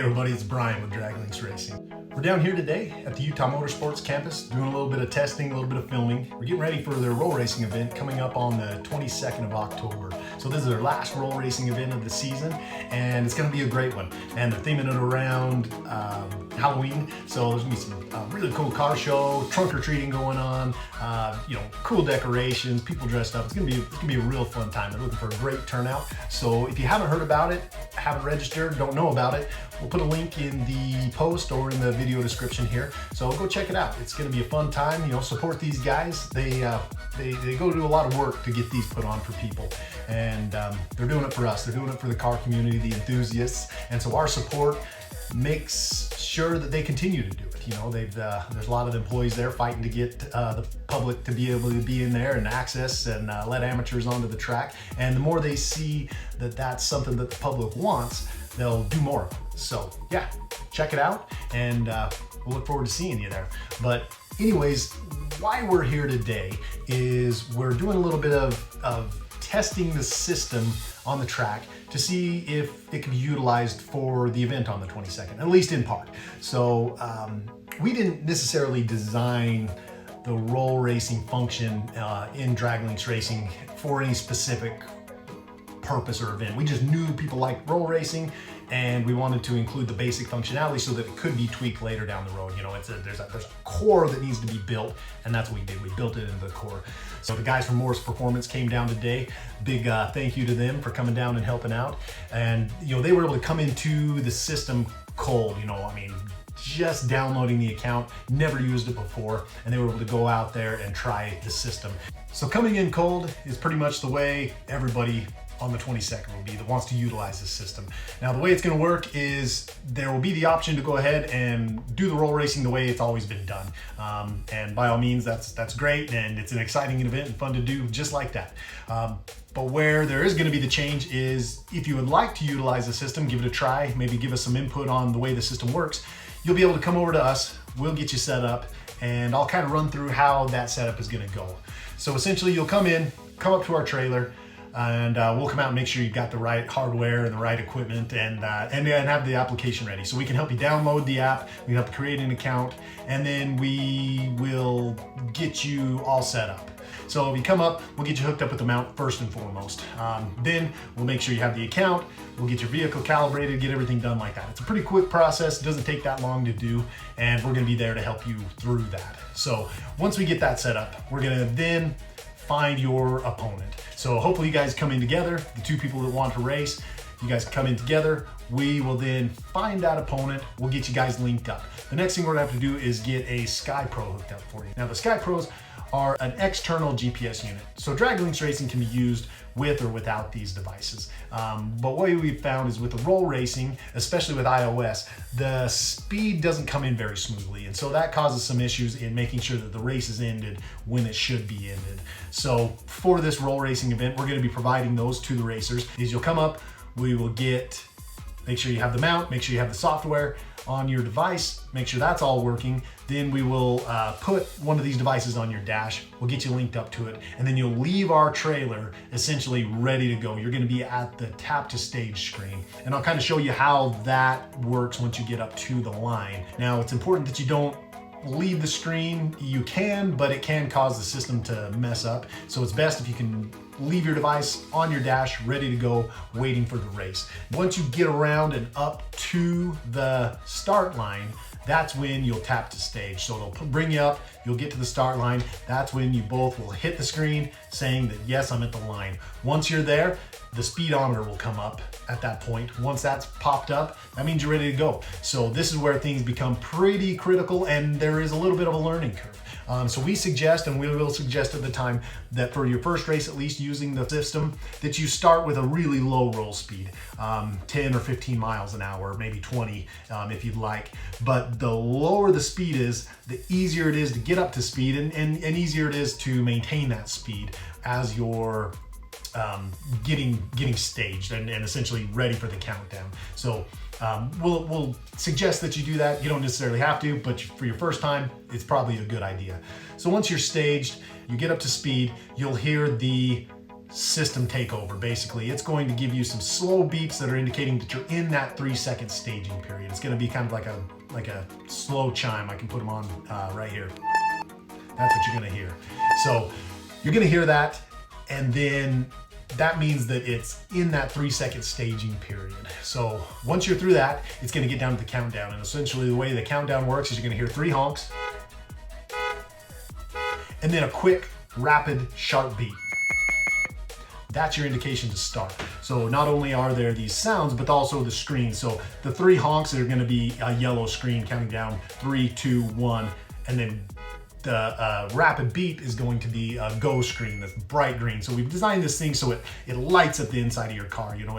everybody, it's Brian with DragLinks Racing. We're down here today at the Utah Motorsports campus doing a little bit of testing, a little bit of filming. We're getting ready for their roll racing event coming up on the 22nd of October. So this is their last roll racing event of the season, and it's going to be a great one. And they're theming it around Halloween, so there's going to be some really cool car show, trunk or treating going on, cool decorations, people dressed up. It's going to be a real fun time. They're looking for a great turnout. So if you haven't heard about it, haven't registered, don't know about it, we'll put a link in the post or in the video description here. So go check it out. It's going to be a fun time. Support these guys. They go do a lot of work to get these put on for people, and they're doing it for us. They're doing it for the car community, the enthusiasts, and so our support makes sure that they continue to do it. There's a lot of employees there fighting to get the public to be able to be in there and access and let amateurs onto the track. And the more they see that that's something that the public wants, they'll do more of it. So yeah, check it out, and we'll look forward to seeing you there. But anyways, why we're here today is we're doing a little bit of testing the system on the track to see if it can be utilized for the event on the 22nd, at least in part. So we didn't necessarily design the roll racing function in DragLinks Racing for any specific purpose or event. We just knew people liked roll racing, and we wanted to include the basic functionality so that it could be tweaked later down the road. There's a core that needs to be built, and that's what we did. We built it into the core. So the guys from Morris Performance came down today. Big thank you to them for coming down and helping out. And they were able to come into the system cold. Just downloading the account, never used it before, and they were able to go out there and try the system. So coming in cold is pretty much the way everybody on the 22nd will be that wants to utilize this system. Now, the way it's going to work is there will be the option to go ahead and do the roll racing the way it's always been done. And by all means, that's great, and it's an exciting event and fun to do just like that. But where there is going to be the change is if you would like to utilize the system, give it a try, maybe give us some input on the way the system works, you'll be able to come over to us, we'll get you set up, and I'll kind of run through how that setup is going to go. So essentially, you'll come up to our trailer, and we'll come out and make sure you've got the right hardware and the right equipment, and have the application ready. So we can help you download the app, we can help you create an account, and then we will get you all set up. So if you come up, we'll get you hooked up with the mount first and foremost. Then we'll make sure you have the account, we'll get your vehicle calibrated, get everything done like that. It's a pretty quick process, it doesn't take that long to do, and we're gonna be there to help you through that. So once we get that set up, we're gonna then find your opponent. So hopefully you guys come in together, the two people that want to race, you guys come in together, we will then find that opponent, we'll get you guys linked up. The next thing we're gonna have to do is get a Sky Pro hooked up for you. Now the Sky Pros are an external GPS unit. So DragLinks Racing can be used with or without these devices. But what we've found is with the roll racing, especially with iOS, the speed doesn't come in very smoothly. And so that causes some issues in making sure that the race is ended when it should be ended. So for this roll racing event, we're gonna be providing those to the racers. You'll come up, we will make sure you have the mount, make sure you have the software on your device, make sure that's all working. Then we will put one of these devices on your dash, we'll get you linked up to it, and then you'll leave our trailer essentially ready to go. You're gonna be at the tap to stage screen, and I'll kind of show you how that works once you get up to the line. Now, it's important that you don't leave the screen. You can, but it can cause the system to mess up. So it's best if you can leave your device on your dash, ready to go, waiting for the race. Once you get around and up to the start line, that's when you'll tap to stage. So they'll bring you up, you'll get to the start line. That's when you both will hit the screen saying that, yes, I'm at the line. Once you're there, the speedometer will come up at that point. Once that's popped up, that means you're ready to go. So this is where things become pretty critical, and there is a little bit of a learning curve. So we suggest, and we will suggest at the time, that for your first race, at least using the system, that you start with a really low roll speed, 10 or 15 miles an hour, maybe 20 if you'd like. But the lower the speed is, the easier it is to get up to speed, and easier it is to maintain that speed as you're getting staged and essentially ready for the countdown. So we'll suggest that you do that. You don't necessarily have to, but for your first time, it's probably a good idea. So once you're staged, you get up to speed, you'll hear the system takeover. Basically, it's going to give you some slow beeps that are indicating that you're in that 3-second staging period. It's going to be kind of like a slow chime. I can put them on right here. That's what you're going to hear. So you're going to hear that, and then that means that it's in that 3-second staging period. So once you're through that, it's going to get down to the countdown. And essentially the way the countdown works is you're going to hear 3 honks, and then a quick, rapid, sharp beat. That's your indication to start. So not only are there these sounds, but also the screen. So the 3 honks are going to be a yellow screen counting down 3, 2, 1, and then the rapid beep is going to be a go screen that's bright green. So we've designed this thing so it lights up the inside of your car. You know,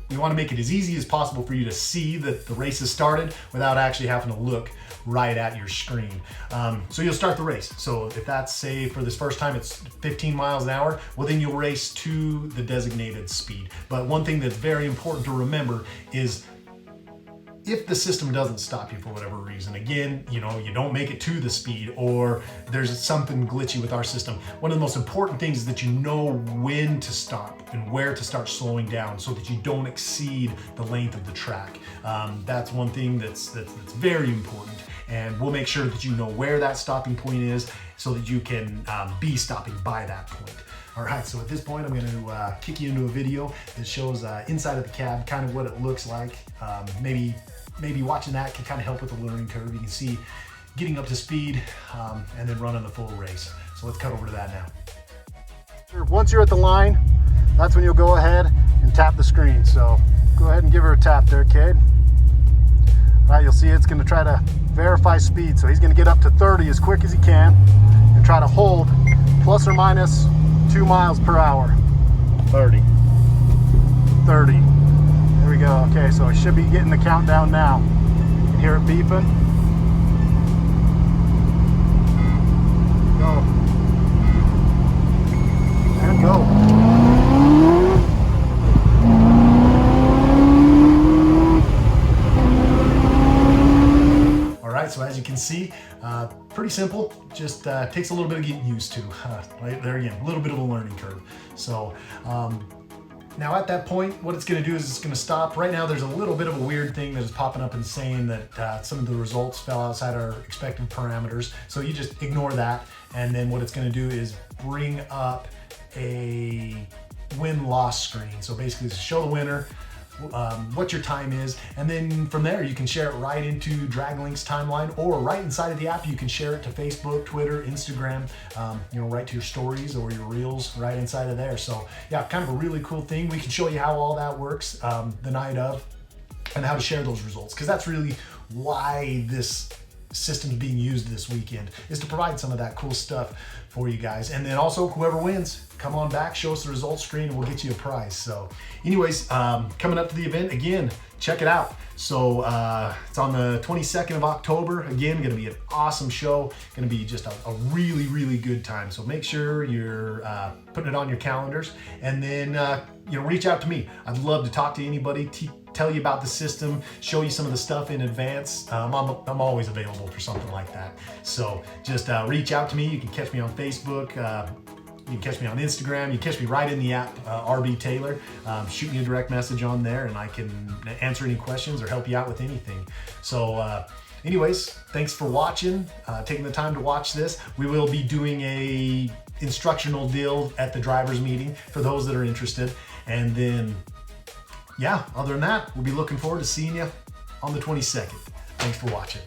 we want to make it as easy as possible for you to see that the race has started without actually having to look right at your screen. So you'll start the race. So if that's, say, for this first time, it's 15 miles an hour, well, then you'll race to the designated speed. But one thing that's very important to remember is if the system doesn't stop you for whatever reason, again, you know, you don't make it to the speed, or there's something glitchy with our system, one of the most important things is that you know when to stop and where to start slowing down so that you don't exceed the length of the track. That's one thing that's very important, and we'll make sure that you know where that stopping point is so that you can be stopping by that point. All right, so at this point, I'm going to kick you into a video that shows inside of the cab, kind of what it looks like. Maybe watching that can kind of help with the learning curve. You can see getting up to speed and then running the full race. So let's cut over to that now. Once you're at the line, that's when you'll go ahead and tap the screen. So go ahead and give her a tap there, Cade. All right, you'll see it's going to try to verify speed. So he's going to get up to 30 as quick as he can and try to hold plus or minus 2 miles per hour. 30. There we go. Okay, so I should be getting the countdown now. You can hear it beeping. Go. And go. All right, so as you can see, pretty simple. Just takes a little bit of getting used to. Right there again, a little bit of a learning curve. So now at that point, what it's going to do is it's going to stop. Right now, there's a little bit of a weird thing that is popping up and saying that some of the results fell outside our expected parameters. So you just ignore that. And then what it's going to do is bring up a win-loss screen. So basically, show the winner, what your time is, and then from there you can share it right into DragLinks timeline, or right inside of the app you can share it to Facebook, Twitter, Instagram, you know, right to your stories or your reels right inside of there. So yeah, kind of a really cool thing. We can show you how all that works the night of, and how to share those results, because that's really why this system is being used this weekend, is to provide some of that cool stuff for you guys. And then also, whoever wins, come on back, show us the results screen, and we'll get you a prize. So anyways, coming up to the event, again, check it out. So it's on the 22nd of October. Again, gonna be an awesome show. Gonna be just a really, really good time. So make sure you're putting it on your calendars, and then you know, reach out to me. I'd love to talk to anybody, tell you about the system, show you some of the stuff in advance. I'm always available for something like that. So just reach out to me. You can catch me on Facebook. You can catch me on Instagram. You can catch me right in the app, RB Taylor. Shoot me a direct message on there, and I can answer any questions or help you out with anything. So anyways, thanks for watching, taking the time to watch this. We will be doing a instructional deal at the driver's meeting for those that are interested. And then, yeah, other than that, we'll be looking forward to seeing you on the 22nd. Thanks for watching.